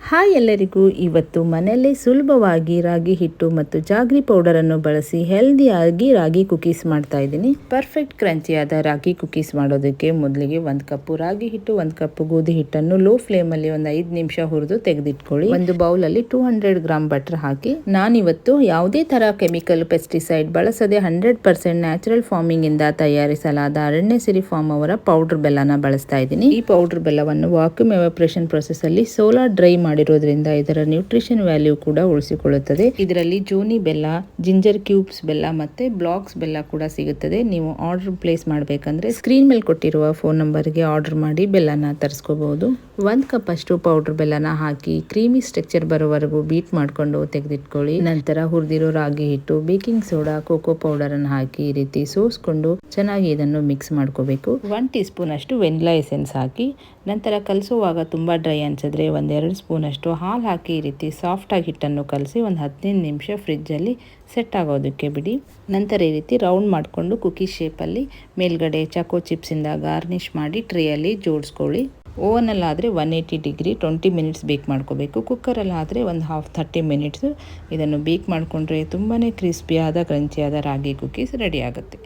Hi ಎಲ್ಲರಿಗೂ, ಇವತ್ತು ಮನೆಯಲ್ಲೇ ಸುಲಭವಾಗಿ ರಾಗಿ ಹಿಟ್ಟು ಮತ್ತು ಜಾಗ್ರಿ ಪೌಡರನ್ನು ಬಳಸಿ ಹೆಲ್ದಿಯಾಗಿ ರಾಗಿ ಕುಕೀಸ್ ಮಾಡ್ತಾ ಇದ್ದೀನಿ. ಪರ್ಫೆಕ್ಟ್ ಕ್ರಂಚಿಯಾದ ರಾಗಿ ಕುಕೀಸ್ ಮಾಡೋದಕ್ಕೆ ಮೊದಲಿಗೆ 1 ಕಪ್ ರಾಗಿ ಹಿಟ್ಟು, 1 ಕಪ್ ಗೋಧಿ ಹಿಟ್ಟನ್ನು ಲೋ ಫ್ಲೇಮಲ್ಲಿ ಒಂದು 5 ನಿಮಿಷ ಹುರಿದು ತೆಗೆದಿಟ್ಕೊಳ್ಳಿ. ಒಂದು ಬೌಲಲ್ಲಿ 200 ಗ್ರಾಮ್ ಬಟರ್ ಹಾಕಿ. ನಾನಿವತ್ತು ಯಾವುದೇ ತರ ಕೆಮಿಕಲ್ ಪೆಸ್ಟಿಸೈಡ್ ಬಳಸದೆ 100% ನ್ಯಾಚುರಲ್ ಫಾರ್ಮಿಂಗ್ ಇಂದ ತಯಾರಿಸಲಾದ ಅರಣ್ಯ ಸಿರಿ ಫಾರ್ಮ್ ಅವರ ಪೌಡರ್ ಬೆಲ್ಲನ ಬಳಸ್ತಾ ಇದ್ದೀನಿ. ಈ ಪೌಡರ್ ಬೆಲ್ಲವನ್ನು ವಾಕ್ಯೂಮ್ ಎವಾಪರೇಷನ್ ಪ್ರೊಸೆಸ್ ಅಲ್ಲಿ ಸೋಲಾರ್ ಡ್ರೈ ಮಾಡಿರೋದ್ರಿಂದ ಇದರ ನ್ಯೂಟ್ರಿಷನ್ ವ್ಯಾಲ್ಯೂ ಕೂಡ ಉಳಿಸಿಕೊಳ್ಳುತ್ತದೆ. ಇದರಲ್ಲಿ ಜೋನಿ ಬೆಲ್ಲ, ಜಿಂಜರ್ ಕ್ಯೂಬ್ಸ್ ಬೆಲ್ಲ ಮತ್ತೆ ಬ್ಲಾಕ್ಸ್ ಬೆಲ್ಲ ಕೂಡ ಸಿಗುತ್ತದೆ. ನೀವು ಆರ್ಡರ್ ಪ್ಲೇಸ್ ಮಾಡಬೇಕಂದ್ರೆ ಸ್ಕ್ರೀನ್ ಮೇಲೆ ಕೊಟ್ಟಿರುವ ಫೋನ್ ನಂಬರ್ಗೆ ಆರ್ಡರ್ ಮಾಡಿ ಬೆಲ್ಲನ ತರಿಸ್ಕೋಬಹುದು. 1 ಕಪ್ ಅಷ್ಟು ಪೌಡರ್ ಬೆಲ್ಲನ ಹಾಕಿ ಕ್ರೀಮಿ ಸ್ಟ್ರಕ್ಚರ್ ಬರೋವರೆಗೂ ಬೀಟ್ ಮಾಡ್ಕೊಂಡು ತೆಗೆದಿಟ್ಕೊಳ್ಳಿ. ನಂತರ ಹುರಿದಿರೋ ರಾಗಿ ಹಿಟ್ಟು, ಬೇಕಿಂಗ್ ಸೋಡಾ, ಕೋಕೋ ಪೌಡರ್ ಅನ್ನು ಹಾಕಿ ಈ ರೀತಿ ಸೋಸ್ಕೊಂಡು ಚೆನ್ನಾಗಿ ಇದನ್ನು ಮಿಕ್ಸ್ ಮಾಡ್ಕೋಬೇಕು. 1 ಟೀ ಸ್ಪೂನ್ ಅಷ್ಟು ವೆನಿಲಾ ಎಸೆನ್ಸ್ ಹಾಕಿ. ನಂತರ ಕಲಸುವಾಗ ತುಂಬಾ ಡ್ರೈ ಅನ್ಸಿದ್ರೆ 1-2 ಸ್ಪೂನ್ ಅಷ್ಟು ಹಾಲು ಹಾಕಿ ಈ ರೀತಿ ಸಾಫ್ಟ್ ಆಗಿ ಹಿಟ್ಟನ್ನು ಕಲಸಿ ಒಂದು 15 ನಿಮಿಷ ಫ್ರಿಜ್ ಅಲ್ಲಿ ಸೆಟ್ ಆಗೋದಕ್ಕೆ ಬಿಡಿ. ನಂತರ ಈ ರೀತಿ ರೌಂಡ್ ಮಾಡಿಕೊಂಡು ಕುಕೀಸ್ ಶೇಪಲ್ಲಿ ಮೇಲ್ಗಡೆ ಚಾಕೋ ಚಿಪ್ಸ್ ಇಂದ ಗಾರ್ನಿಶ್ ಮಾಡಿ ಟ್ರೇಯಲ್ಲಿ ಜೋಡಿಸ್ಕೊಳ್ಳಿ. ಓವನಲ್ಲಿ ಆದರೆ 180 ಡಿಗ್ರಿ 20 ಮಿನಿಟ್ಸ್ ಬೇಕ್ ಮಾಡ್ಕೋಬೇಕು. ಕುಕ್ಕರಲ್ಲಿ ಆದರೆ ಒಂದು 30 ಮಿನಿಟ್ಸ್ ಇದನ್ನು ಬೇಕ್ ಮಾಡಿಕೊಂಡ್ರೆ ತುಂಬಾ ಕ್ರಿಸ್ಪಿಯಾದ ಕ್ರಂಚಿಯಾದ ರಾಗಿ ಕುಕೀಸ್ ರೆಡಿ ಆಗುತ್ತೆ.